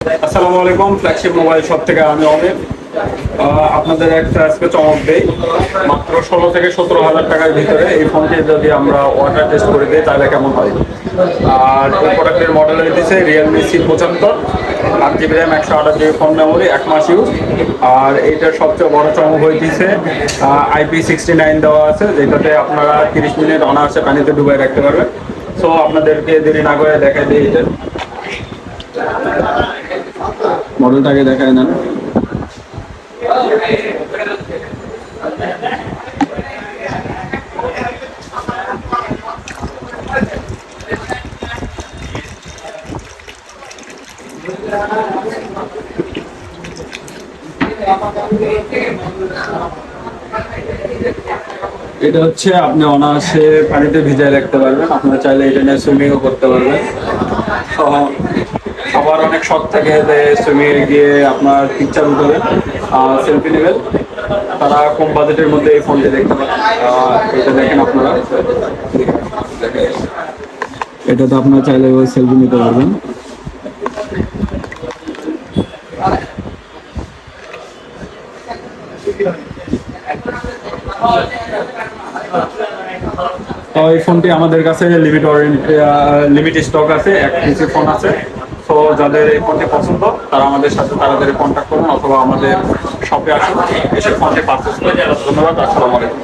আসসালামু আলাইকুম, flagship mobile shop থেকে আমি অমিত। আপনাদের একটা আজকে চমক দেই। মাত্র 16 থেকে 17 হাজার টাকার ভিতরে এই ফোনটি যদি আমরা ওয়াটার টেস্ট করে দিই তাহলে কেমন হয়। আর এই প্রোডাক্টের মডেল হইতেছে Realme C75, 8 GB RAM, 128 GB phone memory, 1 মাস ইউজ। আর এইটার সবচেয়ে বড় চমক হইতেছে IP69 দেওয়া আছে, যেটাতে আপনারা 30 মিনিট অনায়াসে পানিতে ডুবাই রাখতে পারবেন। সো আপনাদেরকে দেরি না করে দেখাই দিই এটা মডেলটাকে দেখায় নেন। এটা হচ্ছে আপনি অনায়াসে পানিতে ভিজায় রাখতে পারবেন। আপনারা চাইলে এটা নিয়ে সুইমিংও করতে পারবেন। সবার অনেক শখ থাকে যে সুইমিং গিয়ে আপনার পিকচার উঠাবেন, সেলফি নেবেন। তারা কম বাজেটের মধ্যে এই ফোনটি দেখতে পারেন। এটা দেখেন আপনারা, এটাতে আপনারা চাইলে সেলফি নিতে পারবেন। তো এই ফোনটি আমাদের কাছে লিমিট স্টক আছে, 1 পিসি ফোন আছে। তো যাদের এই ফোনটি পছন্দ তারা আমাদের সাথে তাড়াতাড়ি কন্ট্যাক্ট করুন অথবা আমাদের শপে আসুন, এসে ফোনটি পারচেস করুন। ধন্যবাদ, আসসালামু আলাইকুম।